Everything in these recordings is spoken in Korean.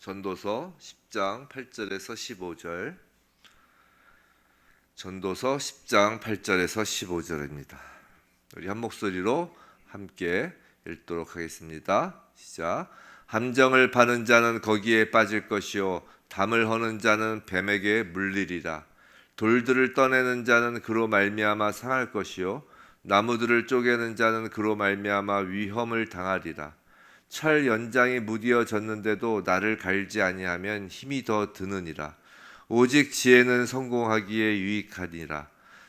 전도서 10장 8절에서 15절. 전도서 10장 8절에서 15절입니다. 우리 한 목소리로 함께 읽도록 하겠습니다. 시작. 함정을 파는 자는 거기에 빠질 것이요 담을 허는 자는 뱀에게 물리리라. 돌들을 떠내는 자는 그로 말미암아 상할 것이요 나무들을 쪼개는 자는 그로 말미암아 위험을 당하리라. 철 연장이 무디어졌는데도 나를 갈지 아니하면 힘이 더 드느니라. 오직 지혜는 성공하기에 유익하니라.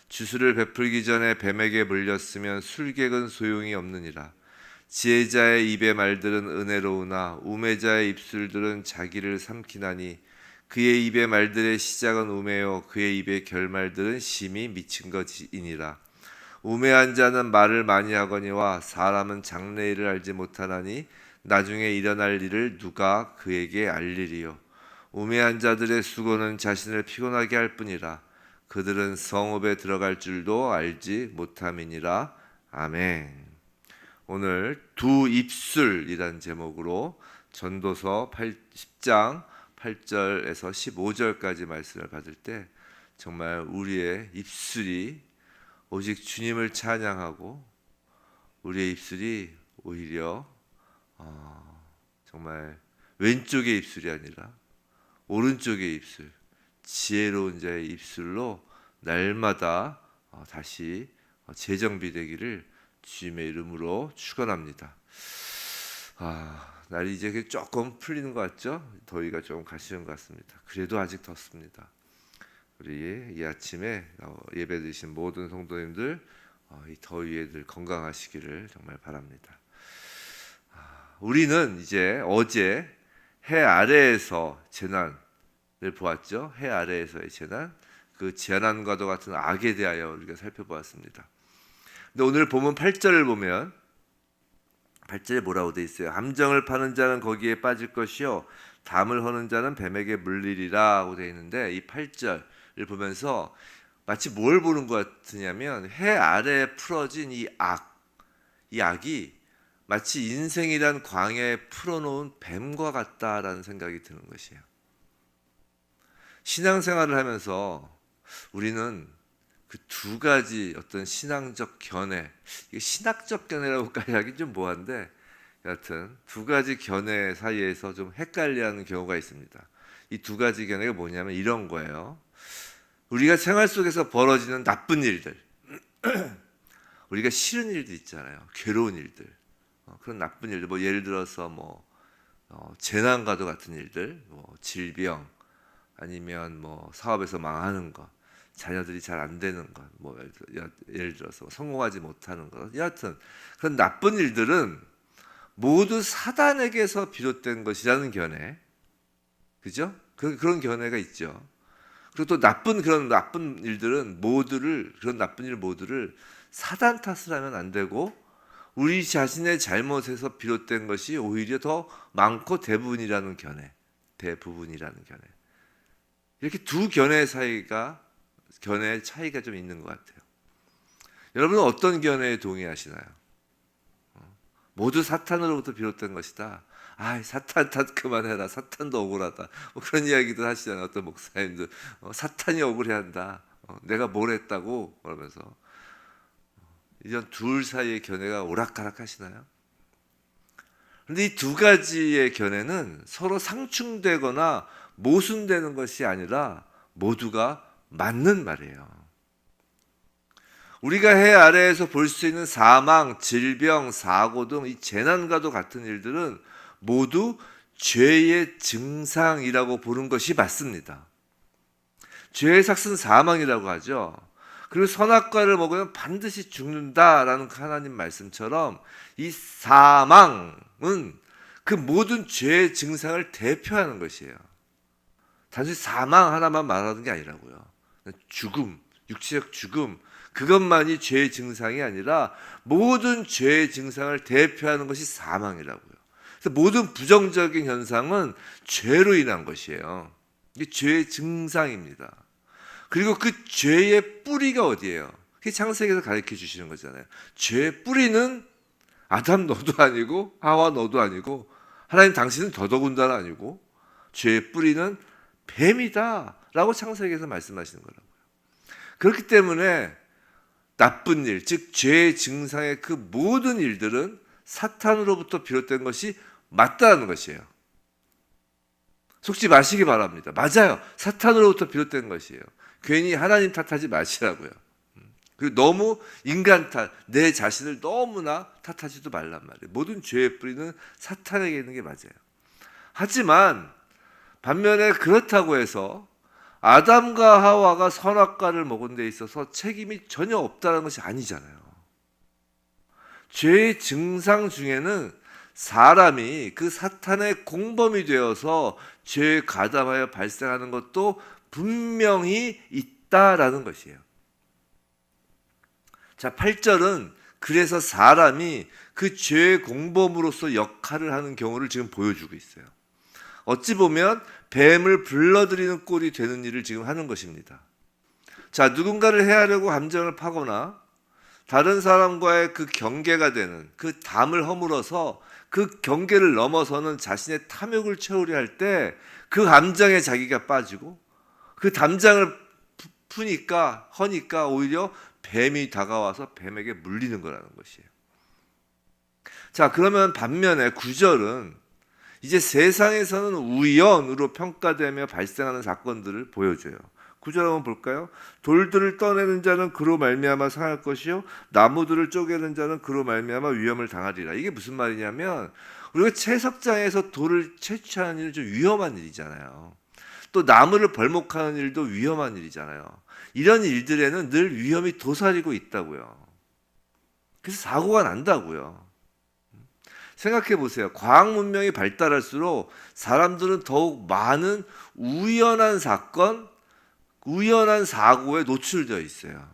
주술을 베풀기 전에 뱀에게 물렸으면 술객은 소용이 없느니라. 지혜자의 입의 말들은 은혜로우나 우매자의 입술들은 자기를 삼키나니 그의 입의 말들의 시작은 우매요 그의 입의 결말들은 심히 미친 것이니라. 우매한 자는 말을 많이 하거니와 사람은 장래일을 알지 못하나니 나중에 일어날 일을 누가 그에게 알리리요. 우매한 자들의 수고는 자신을 피곤하게 할 뿐이라. 그들은 성읍에 들어갈 줄도 알지 못함이니라. 아멘. 오늘 두 입술이란 제목으로 전도서 10장 8절에서 15절까지 말씀을 받을 때 정말 우리의 입술이 오직 주님을 찬양하고 우리의 입술이 오히려 정말 왼쪽의 입술이 아니라 오른쪽의 입술, 지혜로운 자의 입술로 날마다 다시 재정비되기를 주님의 이름으로 축원합니다. 날이 이제 조금 풀리는 것 같죠? 더위가 조금 가시는 것 같습니다. 그래도 아직 덥습니다. 우리 이 아침에 예배 드리신 모든 성도님들 이 더위에 늘 건강하시기를 정말 바랍니다. 우리는 이제 어제 해 아래에서 재난을 보았죠. 해 아래에서의 재난, 그 재난과도 같은 악에 대하여 우리가 살펴보았습니다. 근데 오늘 본문 8절을 보면 8절에 뭐라고 돼 있어요? 함정을 파는 자는 거기에 빠질 것이요 담을 허는 자는 뱀에게 물리리라 하고 돼 있는데 이 8절을 보면서 마치 뭘 보는 것 같으냐면 해 아래에 풀어진 이 악이 마치 인생이란 광야에 풀어놓은 뱀과 같다라는 생각이 드는 것이에요. 신앙생활을 하면서 우리는 그 두 가지 어떤 신앙적 견해, 이게 신학적 견해라고까지 하긴 좀 뭐한데 여하튼 두 가지 견해 사이에서 좀 헷갈려하는 경우가 있습니다. 이 두 가지 견해가 뭐냐면 이런 거예요. 우리가 생활 속에서 벌어지는 나쁜 일들, 우리가 싫은 일들 있잖아요. 괴로운 일들, 그런 나쁜 일들, 뭐 예를 들어서 재난과도 같은 일들, 질병, 아니면 사업에서 망하는 것, 자녀들이 잘 안 되는 것, 예를 들어서 성공하지 못하는 것, 여하튼 그런 나쁜 일들은 모두 사단에게서 비롯된 것이라는 견해, 그죠? 그런 견해가 있죠. 그리고 또 그런 나쁜 일들은 그런 나쁜 일 모두를 사단 탓을 하면 안 되고 우리 자신의 잘못에서 비롯된 것이 오히려 더 많고 대부분이라는 견해. 이렇게 두 견해 견해의 차이가 좀 있는 것 같아요. 여러분은 어떤 견해에 동의하시나요? 모두 사탄으로부터 비롯된 것이다. 사탄 탓 그만해라. 사탄도 억울하다. 그런 이야기도 하시잖아요. 어떤 목사님들 사탄이 억울해한다. 내가 뭘 했다고 그러면서 이런 둘 사이의 견해가 오락가락 하시나요? 그런데 이 두 가지의 견해는 서로 상충되거나 모순되는 것이 아니라 모두가 맞는 말이에요. 우리가 해 아래에서 볼 수 있는 사망, 질병, 사고 등 이 재난과도 같은 일들은 모두 죄의 증상이라고 보는 것이 맞습니다. 죄의 삭은 사망이라고 하죠. 그리고 선악과를 먹으면 반드시 죽는다라는 하나님 말씀처럼 이 사망은 그 모든 죄의 증상을 대표하는 것이에요. 단순히 사망 하나만 말하는 게 아니라고요. 죽음, 육체적 죽음, 그것만이 죄의 증상이 아니라 모든 죄의 증상을 대표하는 것이 사망이라고요. 그래서 모든 부정적인 현상은 죄로 인한 것이에요. 이게 죄의 증상입니다. 그리고 그 죄의 뿌리가 어디예요? 그게 창세기에서 가르쳐 주시는 거잖아요. 죄의 뿌리는 아담 너도 아니고 하와 너도 아니고 하나님 당신은 더더군다나 아니고 죄의 뿌리는 뱀이다라고 창세기에서 말씀하시는 거라고요. 그렇기 때문에 나쁜 일, 즉 죄의 증상의 그 모든 일들은 사탄으로부터 비롯된 것이 맞다는 것이에요. 속지 마시기 바랍니다. 맞아요. 사탄으로부터 비롯된 것이에요. 괜히 하나님 탓하지 마시라고요. 그리고 너무 인간 탓, 내 자신을 너무나 탓하지도 말란 말이에요. 모든 죄의 뿌리는 사탄에게 있는 게 맞아요. 하지만 반면에 그렇다고 해서 아담과 하와가 선악과를 먹은 데 있어서 책임이 전혀 없다는 것이 아니잖아요. 죄의 증상 중에는 사람이 그 사탄의 공범이 되어서 죄에 가담하여 발생하는 것도 분명히 있다라는 것이에요. 자, 8절은 그래서 사람이 그 죄의 공범으로서 역할을 하는 경우를 지금 보여주고 있어요. 어찌 보면 뱀을 불러들이는 꼴이 되는 일을 지금 하는 것입니다. 자, 누군가를 해하려고 함정을 파거나 다른 사람과의 그 경계가 되는 그 담을 허물어서 그 경계를 넘어서는 자신의 탐욕을 채우려 할 때 그 함정에 자기가 빠지고 그 담장을 허니까 오히려 뱀이 다가와서 뱀에게 물리는 거라는 것이에요. 자, 그러면 반면에 9절은 이제 세상에서는 우연으로 평가되며 발생하는 사건들을 보여줘요. 9절 한번 볼까요? 돌들을 떠내는 자는 그로 말미암아 상할 것이요 나무들을 쪼개는 자는 그로 말미암아 위험을 당하리라. 이게 무슨 말이냐면 우리가 채석장에서 돌을 채취하는 일은 좀 위험한 일이잖아요. 또 나무를 벌목하는 일도 위험한 일이잖아요. 이런 일들에는 늘 위험이 도사리고 있다고요. 그래서 사고가 난다고요. 생각해 보세요. 과학 문명이 발달할수록 사람들은 더욱 많은 우연한 사건, 우연한 사고에 노출되어 있어요.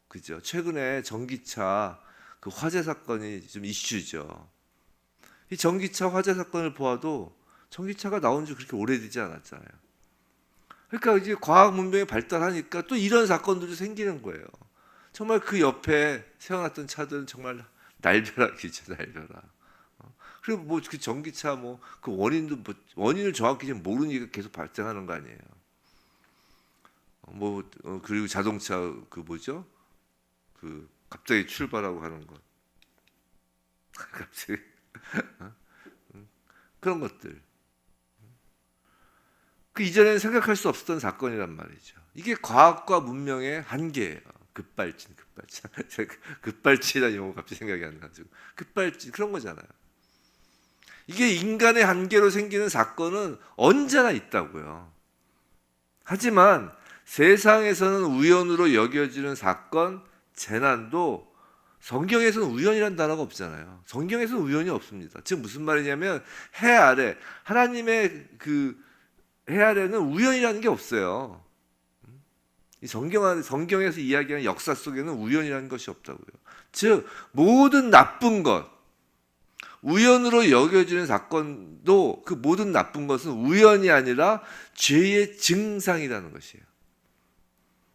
그죠? 최근에 전기차 그 화재 사건이 좀 이슈죠. 이 전기차 화재 사건을 보아도 전기차가 나온 지 그렇게 오래되지 않았잖아요. 그러니까 이제 과학 문명이 발달하니까 또 이런 사건들이 생기는 거예요. 정말 그 옆에 세워놨던 차들은 정말 날벼락이죠, 날벼락. 그리고 뭐 그 전기차 뭐 그 원인을 정확히 지금 모르니까 계속 발생하는 거 아니에요. 그리고 자동차 그 뭐죠? 그 갑자기 출발하고 하는 것. 갑자기 그런 것들. 그 이전에는 생각할 수 없었던 사건이란 말이죠. 이게 과학과 문명의 한계예요. 급발진이라는 용어가 갑자기 생각이 안 나가지고 급발진 그런 거잖아요. 이게 인간의 한계로 생기는 사건은 언제나 있다고요. 하지만 세상에서는 우연으로 여겨지는 사건, 재난도 성경에서는 우연이라는 단어가 없잖아요. 성경에서는 우연이 없습니다. 즉 무슨 말이냐면 해 아래 하나님의 그 해 아래는 우연이라는 게 없어요. 이 성경에서 이야기하는 역사 속에는 우연이라는 것이 없다고요. 즉 모든 나쁜 것, 우연으로 여겨지는 사건도 그 모든 나쁜 것은 우연이 아니라 죄의 증상이라는 것이에요.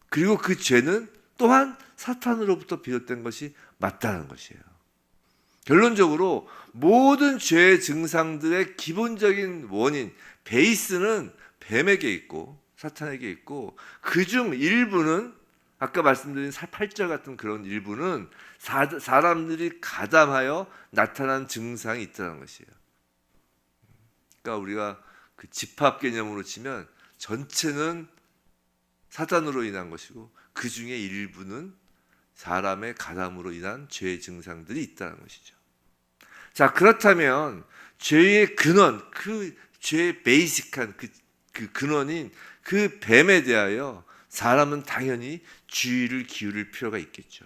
그리고 그 죄는 또한 사탄으로부터 비롯된 것이 맞다는 것이에요. 결론적으로 모든 죄의 증상들의 기본적인 원인, 베이스는 뱀에게 있고 사탄에게 있고 그중 일부는 아까 말씀드린 8절 같은 그런 일부는 사람들이 가담하여 나타난 증상이 있다는 것이에요. 그러니까 우리가 그 집합 개념으로 치면 전체는 사탄으로 인한 것이고 그 중에 일부는 사람의 가담으로 인한 죄의 증상들이 있다는 것이죠. 자, 그렇다면 죄의 근원, 그 죄의 베이직한 그 근원인 그 뱀에 대하여 사람은 당연히 주의를 기울일 필요가 있겠죠.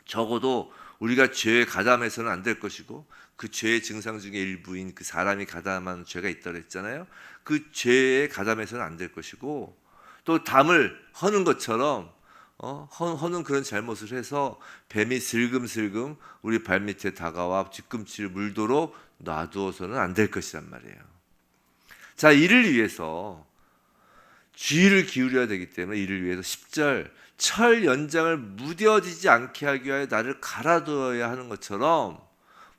적어도 우리가 죄에 가담해서는 안 될 것이고 그 죄의 증상 중에 일부인 그 사람이 가담한 죄가 있다고 했잖아요. 그 죄에 가담해서는 안 될 것이고 또 담을 허는 것처럼 허는 그런 잘못을 해서 뱀이 슬금슬금 우리 발밑에 다가와 뒤꿈치를 물도록 놔두어서는 안 될 것이란 말이에요. 자, 이를 위해서 주의를 기울여야 되기 때문에 이를 위해서 10절 철 연장을 무뎌지지 않게 하기 위하여 나를 갈아두어야 하는 것처럼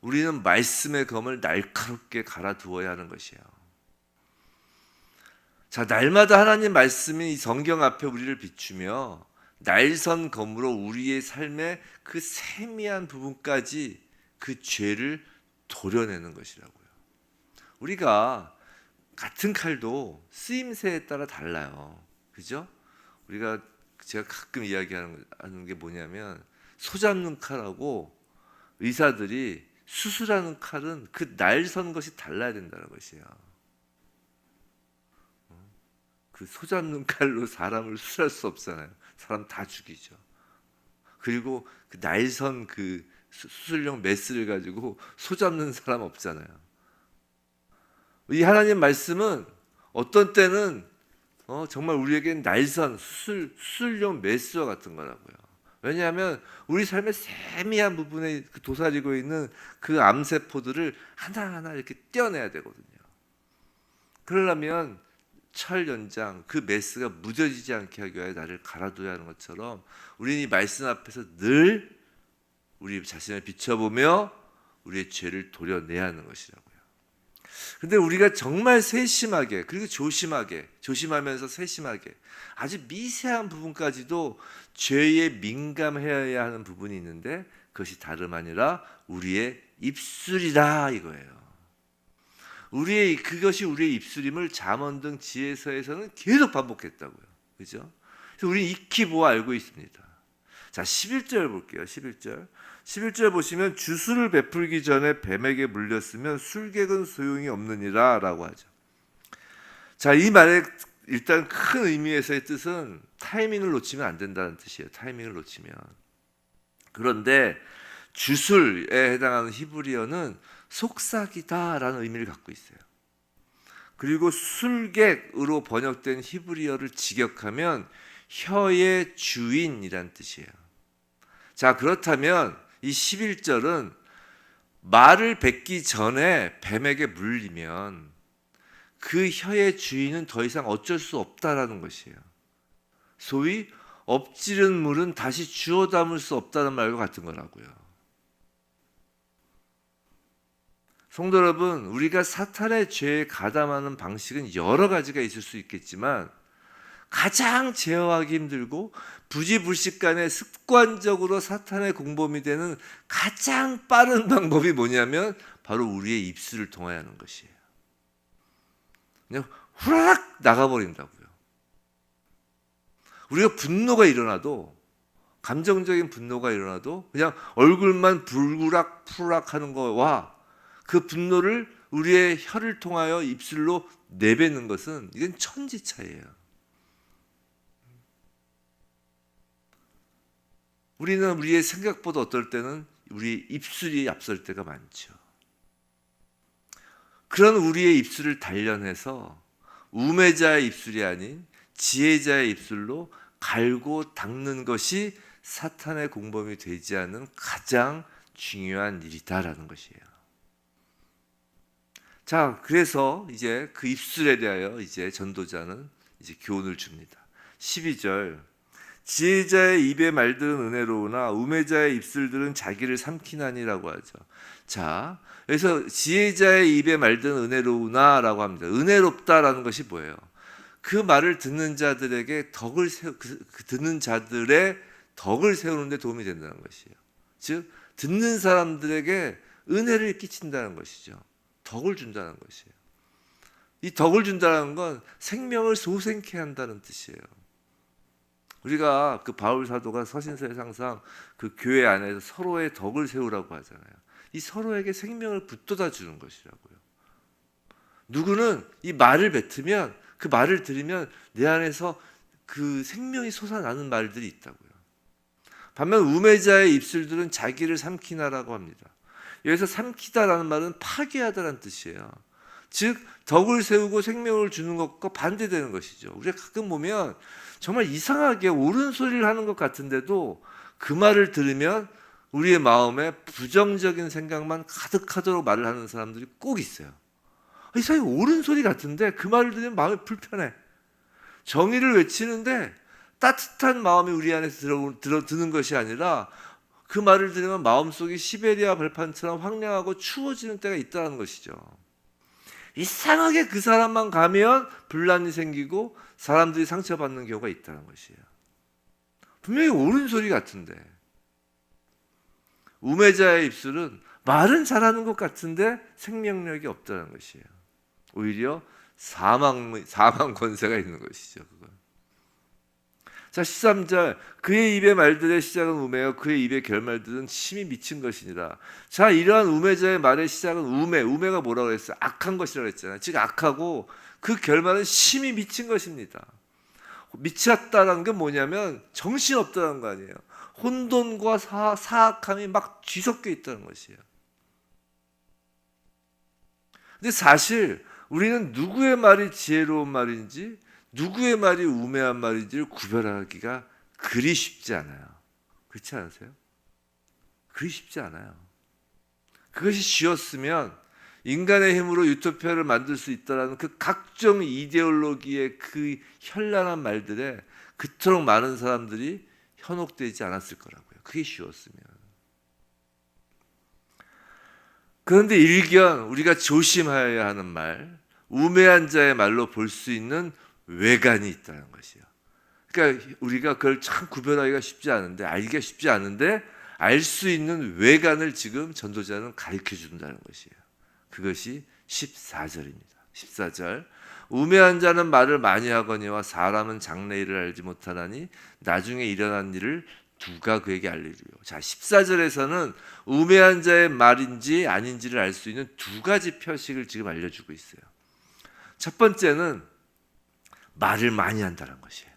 우리는 말씀의 검을 날카롭게 갈아두어야 하는 것이에요. 자, 날마다 하나님 말씀이 이 성경 앞에 우리를 비추며 날선 검으로 우리의 삶의 그 세미한 부분까지 그 죄를 도려내는 것이라고요. 우리가 같은 칼도 쓰임새에 따라 달라요. 그죠? 제가 가끔 이야기하는 게 뭐냐면, 소 잡는 칼하고 의사들이 수술하는 칼은 그 날선 것이 달라야 된다는 것이에요. 그 소 잡는 칼로 사람을 수술할 수 없잖아요. 사람 다 죽이죠. 그리고 그 날선 그 수술용 메스를 가지고 소 잡는 사람 없잖아요. 이 하나님 말씀은 어떤 때는 정말 우리에겐 날선 수술용 메스와 같은 거라고요. 왜냐하면 우리 삶의 세미한 부분에 도사리고 있는 그 암세포들을 하나하나 이렇게 떼어내야 되거든요. 그러려면 철 연장 그 메스가 무뎌지지 않게 하기 위해 나를 갈아둬야 하는 것처럼, 우리는 이 말씀 앞에서 늘 우리 자신을 비춰보며 우리의 죄를 도려내야 하는 것이라고요. 근데 우리가 정말 세심하게, 그리고 조심하면서 세심하게 아주 미세한 부분까지도 죄에 민감해야 하는 부분이 있는데, 그것이 다름 아니라 우리의 입술이라 이거예요. 그것이 우리의 입술임을 잠언 등 지혜서에서는 계속 반복했다고요. 그죠? 그래서 우리는 익히 보아 알고 있습니다. 자, 11절 볼게요. 11절 보시면, 주술을 베풀기 전에 뱀에게 물렸으면 술객은 소용이 없느니라 라고 하죠. 자, 이 말의 일단 큰 의미에서의 뜻은 타이밍을 놓치면 안 된다는 뜻이에요. 타이밍을 놓치면. 그런데 주술에 해당하는 히브리어는 속삭이다라는 의미를 갖고 있어요. 그리고 술객으로 번역된 히브리어를 직역하면 혀의 주인이란 뜻이에요. 자, 그렇다면 이 11절은 말을 뱉기 전에 뱀에게 물리면 그 혀의 주인은 더 이상 어쩔 수 없다라는 것이에요. 소위 엎지른 물은 다시 주워 담을 수 없다는 말과 같은 거라고요. 성도 여러분, 우리가 사탄의 죄에 가담하는 방식은 여러 가지가 있을 수 있겠지만, 가장 제어하기 힘들고 부지불식간에 습관적으로 사탄의 공범이 되는 가장 빠른 방법이 뭐냐면 바로 우리의 입술을 통하여 하는 것이에요. 그냥 후라락 나가버린다고요. 우리가 분노가 일어나도, 감정적인 분노가 일어나도 그냥 얼굴만 불구락 푸락 하는 거와 그 분노를 우리의 혀를 통하여 입술로 내뱉는 것은, 이건 천지 차이예요. 우리는 우리의 생각보다 어떨 때는 우리 입술이 앞설 때가 많죠. 그런 우리의 입술을 단련해서 우매자의 입술이 아닌 지혜자의 입술로 갈고 닦는 것이 사탄의 공범이 되지 않는 가장 중요한 일이다라는 것이에요. 자, 그래서 이제 그 입술에 대하여 이제 전도자는 이제 교훈을 줍니다. 12절, 지혜자의 입의 말들은 은혜로우나 우매자의 입술들은 자기를 삼키나니라고 하죠. 자, 그래서 지혜자의 입의 말들은 은혜로우나 라고 합니다. 은혜롭다라는 것이 뭐예요? 그 말을 듣는 자들에게 듣는 자들의 덕을 세우는 데 도움이 된다는 것이에요. 즉, 듣는 사람들에게 은혜를 끼친다는 것이죠. 덕을 준다는 것이에요. 이 덕을 준다는 건 생명을 소생케 한다는 뜻이에요. 우리가 그 바울 사도가 서신서에 항상 그 교회 안에서 서로의 덕을 세우라고 하잖아요. 이 서로에게 생명을 북돋아 주는 것이라고요. 누구는 이 말을 뱉으면, 그 말을 들으면 내 안에서 그 생명이 솟아나는 말들이 있다고요. 반면 우매자의 입술들은 자기를 삼키나라고 합니다. 여기서 삼키다라는 말은 파괴하다라는 뜻이에요. 즉, 덕을 세우고 생명을 주는 것과 반대되는 것이죠. 우리가 가끔 보면 정말 이상하게 옳은 소리를 하는 것 같은데도 그 말을 들으면 우리의 마음에 부정적인 생각만 가득하도록 말을 하는 사람들이 꼭 있어요. 이상하게 옳은 소리 같은데 그 말을 들으면 마음이 불편해. 정의를 외치는데 따뜻한 마음이 우리 안에서 드는 것이 아니라 그 말을 들으면 마음속이 시베리아 벌판처럼 황량하고 추워지는 때가 있다는 것이죠. 이상하게 그 사람만 가면 분란이 생기고 사람들이 상처받는 경우가 있다는 것이에요. 분명히 옳은 소리 같은데 우매자의 입술은 말은 잘하는 것 같은데 생명력이 없다는 것이에요. 오히려 사망 권세가 있는 것이죠. 그건. 자, 13절 그의 입의 말들의 시작은 우매요 그의 입의 결말들은 심히 미친 것이니라. 자, 이러한 우매자의 말의 시작은 우매가 뭐라고 했어요? 악한 것이라고 했잖아요. 즉 악하고 그 결말은 심히 미친 것입니다. 미쳤다는 게 뭐냐면 정신없다는 거 아니에요. 혼돈과 사악함이 막 뒤섞여 있다는 것이에요. 근데 사실 우리는 누구의 말이 지혜로운 말인지 누구의 말이 우매한 말인지를 구별하기가 그리 쉽지 않아요. 그렇지 않으세요? 그리 쉽지 않아요. 그것이 쉬웠으면 인간의 힘으로 유토피아를 만들 수 있다는 그 각종 이데올로기의 그 현란한 말들에 그토록 많은 사람들이 현혹되지 않았을 거라고요. 그게 쉬웠으면. 그런데 일견 우리가 조심해야 하는 말, 우매한 자의 말로 볼 수 있는 외관이 있다는 것이요. 그러니까 우리가 그걸 참 구별하기가 쉽지 않은데, 알기가 쉽지 않은데 알 수 있는 외관을 지금 전도자는 가르쳐 준다는 것이에요. 그것이 14절입니다. 14절 우매한 자는 말을 많이 하거니와 사람은 장래일을 알지 못하나니 나중에 일어난 일을 누가 그에게 알리리요. 자, 14절에서는 우매한 자의 말인지 아닌지를 알 수 있는 두 가지 표식을 지금 알려주고 있어요. 첫 번째는 말을 많이 한다는 것이에요.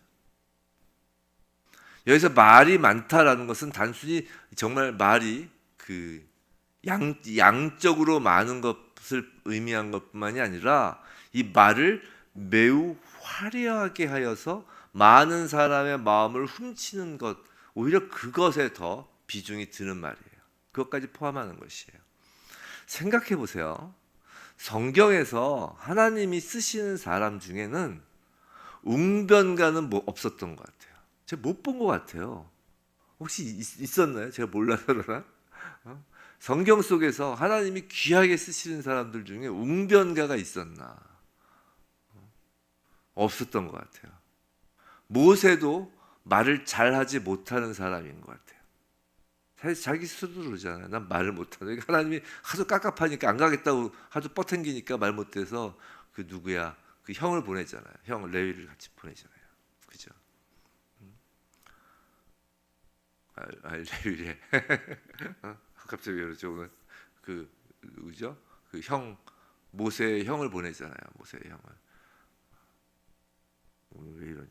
여기서 말이 많다라는 것은 단순히 정말 말이 그 양적으로 많은 것을 의미한 것뿐만이 아니라 이 말을 매우 화려하게 하여서 많은 사람의 마음을 훔치는 것, 오히려 그것에 더 비중이 드는 말이에요. 그것까지 포함하는 것이에요. 생각해 보세요. 성경에서 하나님이 쓰시는 사람 중에는 웅변가는 없었던 것 같아요. 제가 못 본 것 같아요. 혹시 있었나요? 제가 몰라서 그러나? 성경 속에서 하나님이 귀하게 쓰시는 사람들 중에 웅변가가 있었나? 없었던 것 같아요. 모세도 말을 잘하지 못하는 사람인 것 같아요. 사실 자기 스스로 그러잖아요. 난 말을 못하는. 하나님이 하도 깝깝하니까 안 가겠다고 하도 뻗탱기니까 말 못해서 그 누구야? 그 형을 보내잖아요. 형 레위를 같이 보내잖아요. 그죠? 레위래. 갑자기 그러죠. 오늘 그 누구죠? 그 형 모세의 형을 보내잖아요. 모세의 형을. 오늘 왜 이러냐?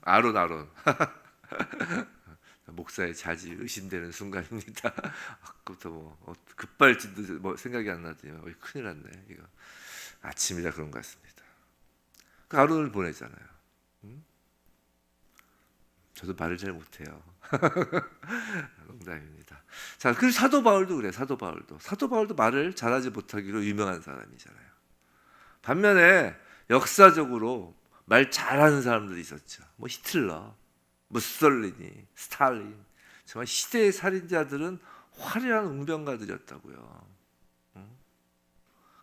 아론. 목사의 자질 의심되는 순간입니다. 아까부터 뭐 급발진도 뭐 생각이 안 나더니 큰일 났네. 이거 아침이라 그런 것 같습니다. 그 아론을 보내잖아요. 저도 말을 잘 못해요. 농담입니다. 자, 그리고 사도 바울도 그래. 사도 바울도 말을 잘하지 못하기로 유명한 사람이잖아요. 반면에 역사적으로 말 잘하는 사람들이 있었죠. 뭐 히틀러, 무솔리니, 스탈린, 정말 시대의 살인자들은 화려한 웅변가들이었다고요.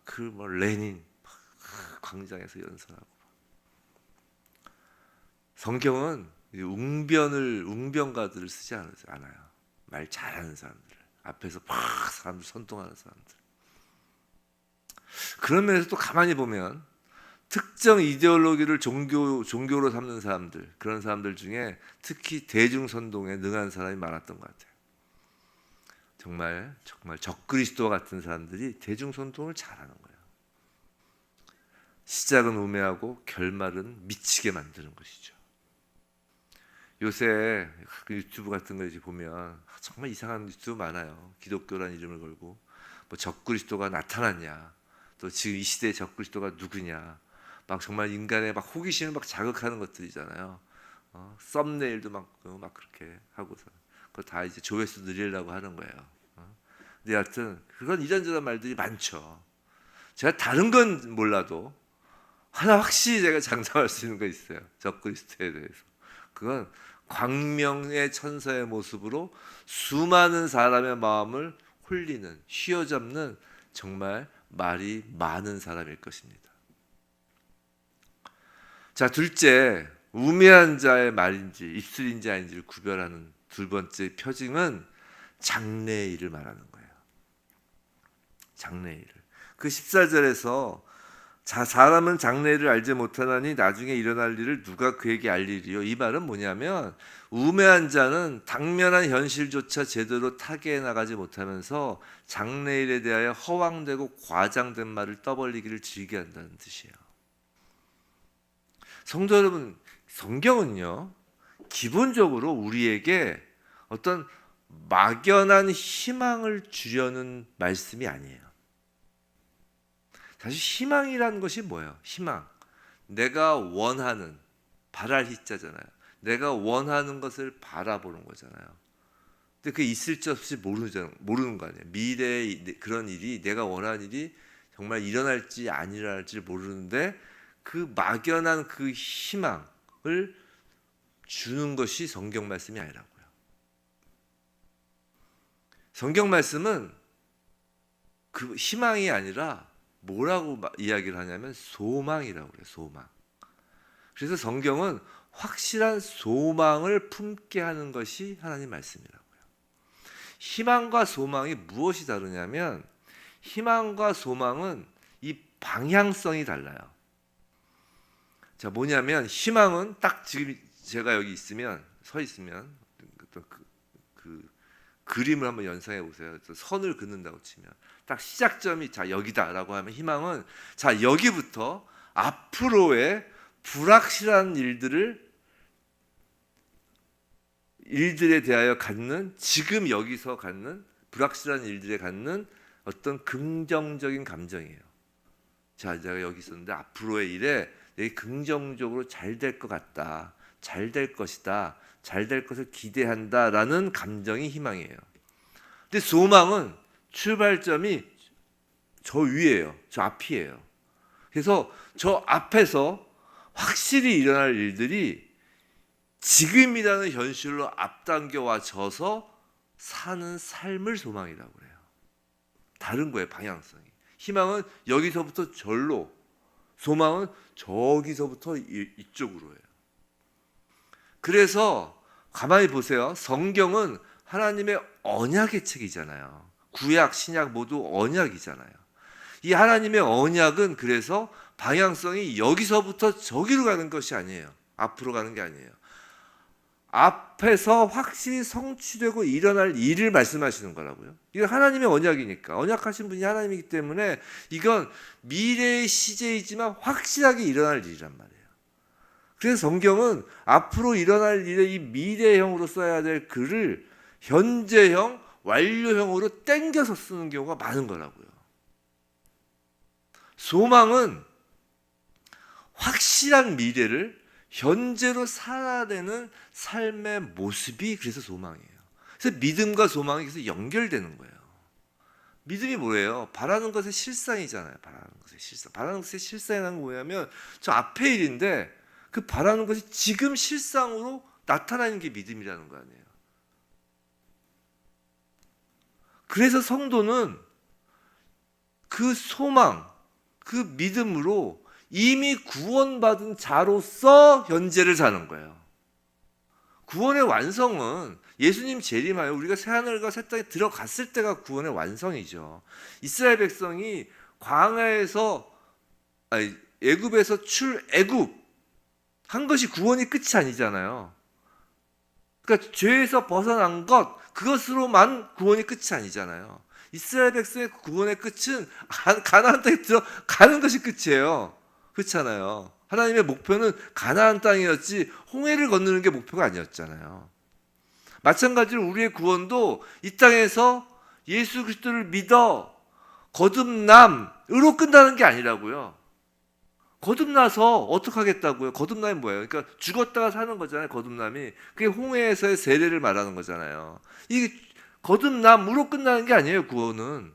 그 뭐 레닌 광장에서 연설하고. 성경은 웅변가들을 쓰지 않아요. 말 잘하는 사람들, 앞에서 막 사람들 선동하는 사람들. 그런 면에서 또 가만히 보면 특정 이데올로기를 종교로 삼는 사람들, 그런 사람들 중에 특히 대중선동에 능한 사람이 많았던 것 같아요. 정말 적그리스도와 같은 사람들이 대중선동을 잘하는 거예요. 시작은 우매하고 결말은 미치게 만드는 것이죠. 요새 유튜브 같은 거 이제 보면 정말 이상한 유튜브 많아요. 기독교라는 이름을 걸고 뭐 적그리스도가 나타났냐, 또 지금 이 시대의 적그리스도가 누구냐, 막 정말 인간의 막 호기심을 막 자극하는 것들이잖아요. 썸네일도 막 그렇게 하고서 그거 다 이제 조회수 늘리려고 하는 거예요. 근데 하여튼 그건 이런저런 말들이 많죠. 제가 다른 건 몰라도 하나 확실히 제가 장담할 수 있는 거 있어요. 적그리스도에 대해서. 그건 광명의 천사의 모습으로 수많은 사람의 마음을 홀리는, 휘어잡는 정말 말이 많은 사람일 것입니다. 자, 둘째, 우매한 자의 말인지 입술인지 아닌지를 구별하는 두 번째 표징은 장래의 일을 말하는 거예요. 장래의 일을. 그 14절에서 사람은 장래의 일을 알지 못하나니 나중에 일어날 일을 누가 그에게 알리리요. 이 말은 뭐냐면 우매한 자는 당면한 현실조차 제대로 타개해 나가지 못하면서 장래의 일에 대하여 허황되고 과장된 말을 떠벌리기를 즐겨한다는 뜻이에요. 성도 여러분, 성경은요 기본적으로 우리에게 어떤 막연한 희망을 주려는 말씀이 아니에요. 사실 희망이라는 것이 뭐예요? 희망, 내가 원하는, 바랄 희자잖아요. 내가 원하는 것을 바라보는 거잖아요. 근데 그게 있을 지 없이 모르는 거 아니에요. 미래의 그런 일이, 내가 원하는 일이 정말 일어날지 안 일어날지 모르는데 그 막연한 그 희망을 주는 것이 성경 말씀이 아니라고요. 성경 말씀은 그 희망이 아니라 뭐라고 이야기를 하냐면 소망이라고 그래요. 소망. 그래서 성경은 확실한 소망을 품게 하는 것이 하나님 말씀이라고요. 희망과 소망이 무엇이 다르냐면 희망과 소망은 이 방향성이 달라요. 자, 뭐냐면 희망은 딱 지금 제가 여기 있으면 서 있으면 그 그림을 한번 연상해 보세요. 선을 긋는다고 치면 딱 시작점이 자 여기다라고 하면 희망은 자 여기부터 앞으로의 불확실한 일들에 대하여 갖는 지금 여기서 갖는 불확실한 일들에 갖는 어떤 긍정적인 감정이에요. 자 제가 여기 있었는데 앞으로의 일에 되게 긍정적으로 잘 될 것 같다, 잘 될 것이다, 잘 될 것을 기대한다라는 감정이 희망이에요. 근데 소망은 출발점이 저 위에요, 저 앞이에요. 그래서 저 앞에서 확실히 일어날 일들이 지금이라는 현실로 앞당겨 와져서 사는 삶을 소망이라고 그래요. 다른 거예요, 방향성이. 희망은 여기서부터 절로, 소망은 저기서부터 이쪽으로 해요. 그래서 가만히 보세요. 성경은 하나님의 언약의 책이잖아요. 구약, 신약 모두 언약이잖아요. 이 하나님의 언약은 그래서 방향성이 여기서부터 저기로 가는 것이 아니에요. 앞으로 가는 게 아니에요. 앞에서 확실히 성취되고 일어날 일을 말씀하시는 거라고요. 이건 하나님의 언약이니까. 언약하신 분이 하나님이기 때문에 이건 미래의 시제이지만 확실하게 일어날 일이란 말이에요. 그래서 성경은 앞으로 일어날 일의 이 미래형으로 써야 될 글을 현재형, 완료형으로 땡겨서 쓰는 경우가 많은 거라고요. 소망은 확실한 미래를 현재로 살아내는 삶의 모습이 그래서 소망이에요. 그래서 믿음과 소망이 그래서 연결되는 거예요. 믿음이 뭐예요? 바라는 것의 실상이잖아요. 바라는 것의 실상. 바라는 것의 실상이라는 건 뭐냐면 저 앞에 일인데 그 바라는 것이 지금 실상으로 나타나는 게 믿음이라는 거 아니에요. 그래서 성도는 그 소망, 그 믿음으로 이미 구원받은 자로서 현재를 사는 거예요. 구원의 완성은 예수님 재림하여 우리가 새하늘과 새 땅에 들어갔을 때가 구원의 완성이죠. 이스라엘 백성이 광야에서 애굽에서 출애굽 한 것이 구원이 끝이 아니잖아요. 그러니까 죄에서 벗어난 것 그것으로만 구원이 끝이 아니잖아요. 이스라엘 백성의 구원의 끝은 가나안 땅에 들어가는 것이 끝이에요. 그렇잖아요. 하나님의 목표는 가나안 땅이었지 홍해를 건너는 게 목표가 아니었잖아요. 마찬가지로 우리의 구원도 이 땅에서 예수 그리스도를 믿어 거듭남으로 끝나는 게 아니라고요. 거듭나서 어떻게 하겠다고요? 거듭남이 뭐예요? 그러니까 죽었다가 사는 거잖아요. 거듭남이. 그게 홍해에서의 세례를 말하는 거잖아요. 이게 거듭남으로 끝나는 게 아니에요. 구원은.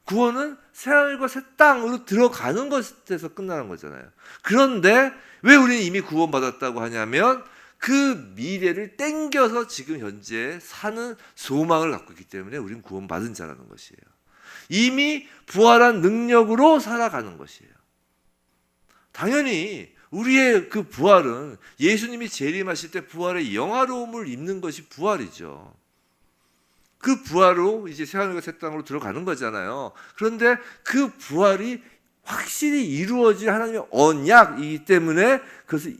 구원은 새하늘과 새 땅으로 들어가는 것에서 끝나는 거잖아요. 그런데 왜 우리는 이미 구원받았다고 하냐면 그 미래를 땡겨서 지금 현재 사는 소망을 갖고 있기 때문에 우리는 구원받은 자라는 것이에요. 이미 부활한 능력으로 살아가는 것이에요. 당연히 우리의 그 부활은 예수님이 재림하실 때 부활의 영화로움을 입는 것이 부활이죠. 그 부활로 이제 새하늘과 새 땅으로 들어가는 거잖아요. 그런데 그 부활이 확실히 이루어질 하나님의 언약이기 때문에 그것을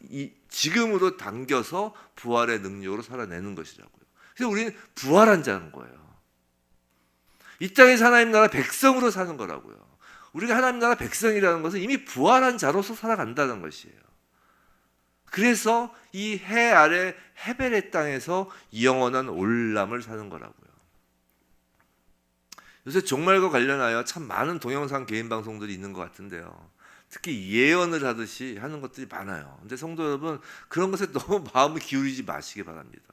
지금으로 당겨서 부활의 능력으로 살아내는 것이라고요. 그래서 우리는 부활한 자는 거예요. 이 땅에서 하나님 나라 백성으로 사는 거라고요. 우리가 하나님 나라 백성이라는 것은 이미 부활한 자로서 살아간다는 것이에요. 그래서 이 해 아래 헤벨의 땅에서 영원한 올람을 사는 거라고요. 요새 종말과 관련하여 참 많은 동영상 개인 방송들이 있는 것 같은데요. 특히 예언을 하듯이 하는 것들이 많아요. 근데 성도 여러분, 그런 것에 너무 마음을 기울이지 마시기 바랍니다.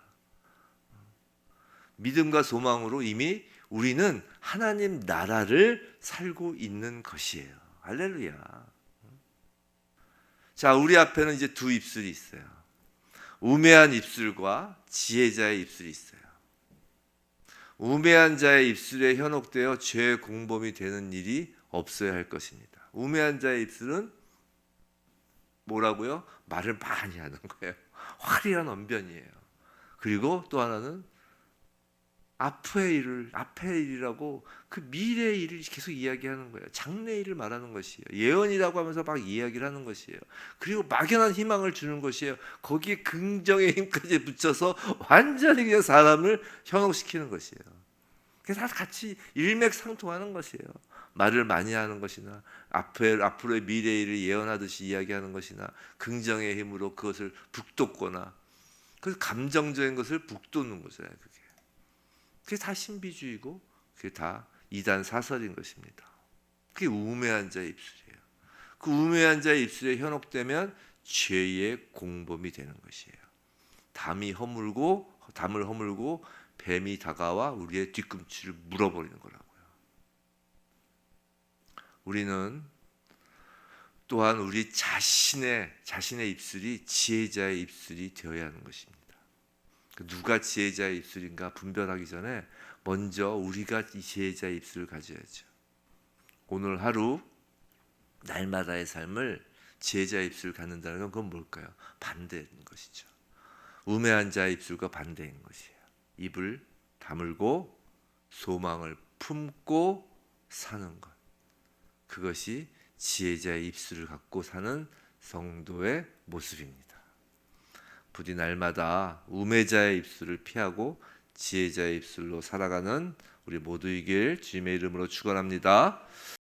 믿음과 소망으로 이미 우리는 하나님 나라를 살고 있는 것이에요. 할렐루야. 자, 우리 앞에는 이제 두 입술이 있어요. 우매한 입술과 지혜자의 입술이 있어요. 우매한 자의 입술에 현혹되어 죄의 공범이 되는 일이 없어야 할 것입니다. 우매한 자의 입술은 뭐라고요? 말을 많이 하는 거예요. 화려한 언변이에요. 그리고 또 하나는 앞의 일이라고 그 미래의 일을 계속 이야기하는 거예요. 장래 일을 말하는 것이에요. 예언이라고 하면서 막 이야기를 하는 것이에요. 그리고 막연한 희망을 주는 것이에요. 거기에 긍정의 힘까지 붙여서 완전히 그냥 사람을 현혹시키는 것이에요. 그래서 다 같이 일맥상통하는 것이에요. 말을 많이 하는 것이나 앞으로의 미래의 일을 예언하듯이 이야기하는 것이나 긍정의 힘으로 그것을 북돋거나 그 감정적인 것을 북돋는 거잖아요. 그게 다 신비주의고 그게 다 이단 사설인 것입니다. 그게 우매한 자의 입술이에요. 그 우매한 자의 입술에 현혹되면 죄의 공범이 되는 것이에요. 담을 허물고 뱀이 다가와 우리의 뒤꿈치를 물어버리는 거라고요. 우리는 또한 우리 자신의 입술이 지혜자의 입술이 되어야 하는 것입니다. 누가 지혜자의 입술인가 분별하기 전에 먼저 우리가 이 지혜자의 입술을 가져야죠. 오늘 하루 날마다의 삶을 지혜자의 입술을 갖는다는 건 그건 뭘까요? 반대인 것이죠. 우매한 자의 입술과 반대인 것이에요. 입을 다물고 소망을 품고 사는 것. 그것이 지혜자의 입술을 갖고 사는 성도의 모습입니다. 부디 날마다 우매자의 입술을 피하고 지혜자의 입술로 살아가는 우리 모두이길 주님의 이름으로 축원합니다.